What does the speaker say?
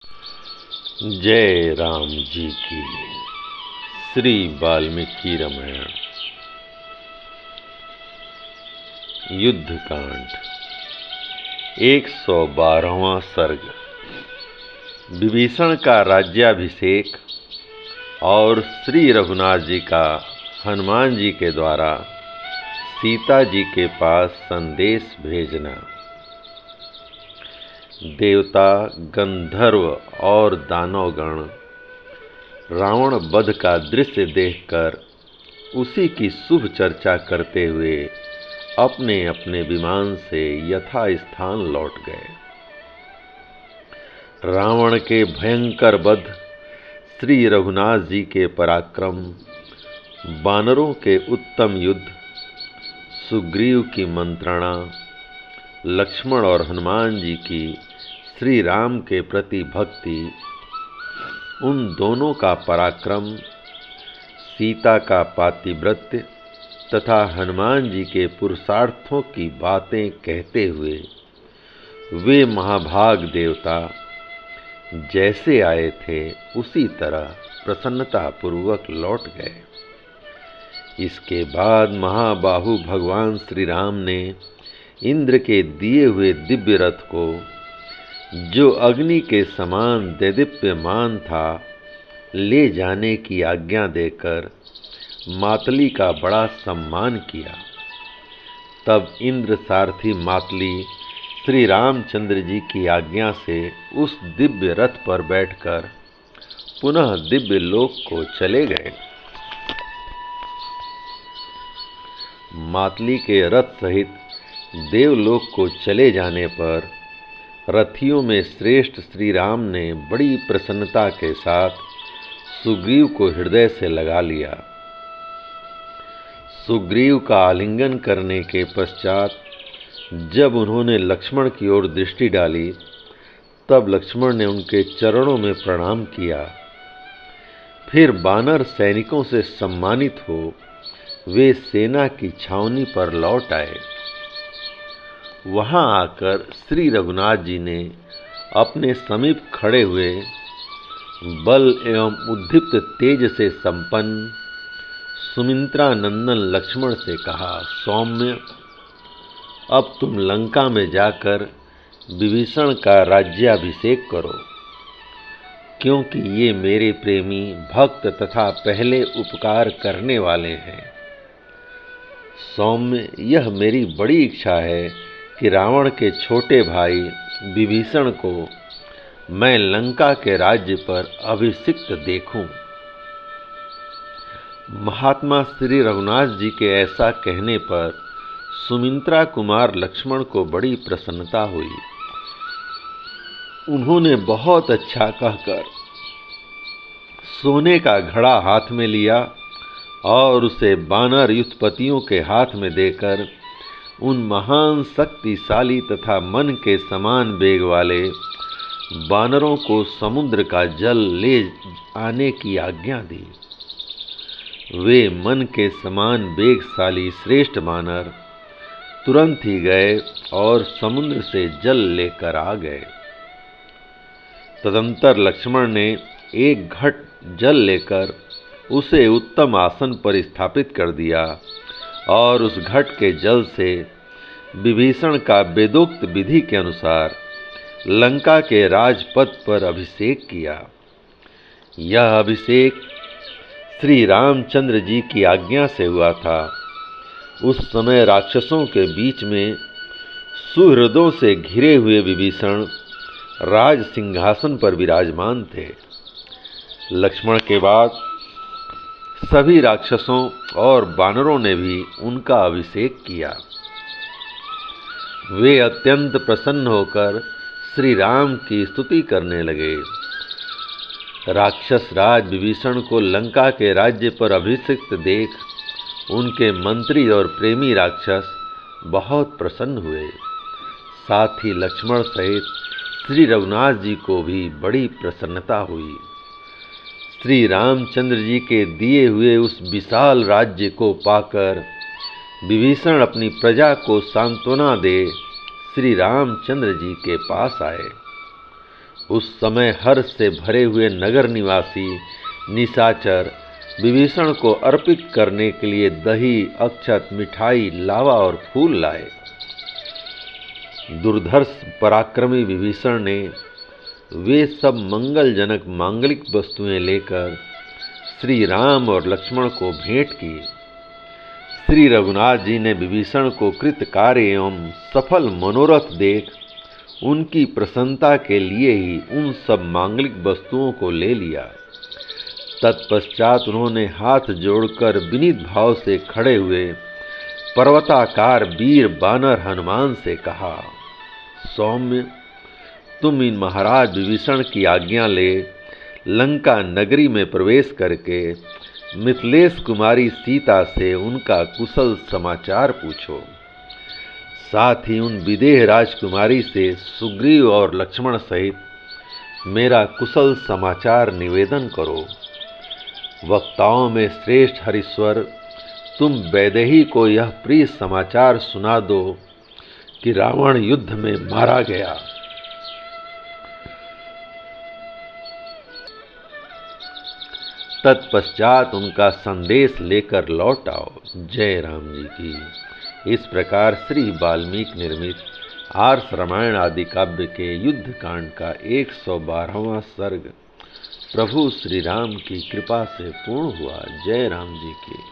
जय राम जी की। श्री वाल्मीकि रामायण युद्ध कांड 112वां सर्ग। विभीषण का राज्याभिषेक और श्री रघुनाथ जी का हनुमान जी के द्वारा सीता जी के पास संदेश भेजना। देवता, गंधर्व और दानवगण रावण वध का दृश्य देखकर उसी की शुभ चर्चा करते हुए अपने अपने विमान से यथास्थान लौट गए। रावण के भयंकर वध, श्री रघुनाथ जी के पराक्रम, वानरों के उत्तम युद्ध, सुग्रीव की मंत्रणा, लक्ष्मण और हनुमान जी की श्री राम के प्रति भक्ति, उन दोनों का पराक्रम, सीता का पातिव्रत्य तथा हनुमान जी के पुरुषार्थों की बातें कहते हुए वे महाभाग देवता जैसे आए थे उसी तरह प्रसन्नतापूर्वक लौट गए। इसके बाद महाबाहु भगवान श्री राम ने इंद्र के दिए हुए दिव्य रथ को, जो अग्नि के समान देदीप्यमान था, ले जाने की आज्ञा देकर मातली का बड़ा सम्मान किया। तब इंद्र सारथी मातली श्री रामचंद्र जी की आज्ञा से उस दिव्य रथ पर बैठकर पुनः दिव्य लोक को चले गए। मातली के रथ सहित देवलोक को चले जाने पर रथियों में श्रेष्ठ श्री राम ने बड़ी प्रसन्नता के साथ सुग्रीव को हृदय से लगा लिया। सुग्रीव का आलिंगन करने के पश्चात जब उन्होंने लक्ष्मण की ओर दृष्टि डाली, तब लक्ष्मण ने उनके चरणों में प्रणाम किया। फिर वानर सैनिकों से सम्मानित हो वे सेना की छावनी पर लौट आए। वहां आकर श्री रघुनाथ जी ने अपने समीप खड़े हुए बल एवं उद्दीप्त तेज से संपन्न सुमित्रा नंदन लक्ष्मण से कहा, सौम्य, अब तुम लंका में जाकर विभीषण का राज्याभिषेक करो, क्योंकि ये मेरे प्रेमी भक्त तथा पहले उपकार करने वाले हैं। सौम्य, यह मेरी बड़ी इच्छा है कि रावण के छोटे भाई विभीषण को मैं लंका के राज्य पर अभिषिक्त देखूं। महात्मा श्री रघुनाथ जी के ऐसा कहने पर सुमित्रा कुमार लक्ष्मण को बड़ी प्रसन्नता हुई। उन्होंने बहुत अच्छा कहकर सोने का घड़ा हाथ में लिया और उसे वानर युद्धपतियों के हाथ में देकर उन महान शक्तिशाली तथा मन के समान वेग वाले वानरों को समुद्र का जल ले आने की आज्ञा दी। वे मन के समान वेगशाली श्रेष्ठ वानर तुरंत ही गए और समुद्र से जल लेकर आ गए। तदंतर लक्ष्मण ने एक घट जल लेकर उसे उत्तम आसन पर स्थापित कर दिया और उस घट के जल से विभीषण का वेदोक्त विधि के अनुसार लंका के राजपथ पर अभिषेक किया। यह अभिषेक श्री रामचंद्र जी की आज्ञा से हुआ था। उस समय राक्षसों के बीच में सुहृदों से घिरे हुए विभीषण राज सिंहासन पर विराजमान थे। लक्ष्मण के बाद सभी राक्षसों और वानरों ने भी उनका अभिषेक किया। वे अत्यंत प्रसन्न होकर श्री राम की स्तुति करने लगे। राक्षस राज विभीषण को लंका के राज्य पर अभिषिक्त देख उनके मंत्री और प्रेमी राक्षस बहुत प्रसन्न हुए। साथ ही लक्ष्मण सहित श्री रघुनाथ जी को भी बड़ी प्रसन्नता हुई। श्री रामचंद्र जी के दिए हुए उस विशाल राज्य को पाकर विभीषण अपनी प्रजा को सांत्वना दे श्री रामचंद्र जी के पास आए। उस समय हर्ष से भरे हुए नगर निवासी निशाचर विभीषण को अर्पित करने के लिए दही, अक्षत, मिठाई, लावा और फूल लाए। दुर्धर्ष पराक्रमी विभीषण ने वे सब मंगलजनक मांगलिक वस्तुएं लेकर श्री राम और लक्ष्मण को भेंट किए। श्री रघुनाथ जी ने विभीषण को कृत कार्य एवं सफल मनोरथ देख उनकी प्रसन्नता के लिए ही उन सब मांगलिक वस्तुओं को ले लिया। तत्पश्चात उन्होंने हाथ जोड़कर विनीत भाव से खड़े हुए पर्वताकार वीर बानर हनुमान से कहा, सौम्य, तुम इन महाराज विभीषण की आज्ञा ले लंका नगरी में प्रवेश करके मिथिलेश कुमारी सीता से उनका कुशल समाचार पूछो। साथ ही उन विदेह राजकुमारी से सुग्रीव और लक्ष्मण सहित मेरा कुशल समाचार निवेदन करो। वक्ताओं में श्रेष्ठ हरीश्वर, तुम वैदेही को यह प्रिय समाचार सुना दो कि रावण युद्ध में मारा गया। तत्पश्चात उनका संदेश लेकर लौट आओ। जय राम जी की। इस प्रकार श्री वाल्मीकि निर्मित आर्ष रामायण आदि काव्य के युद्ध कांड का 112वां सर्ग प्रभु श्री राम की कृपा से पूर्ण हुआ। जय राम जी की।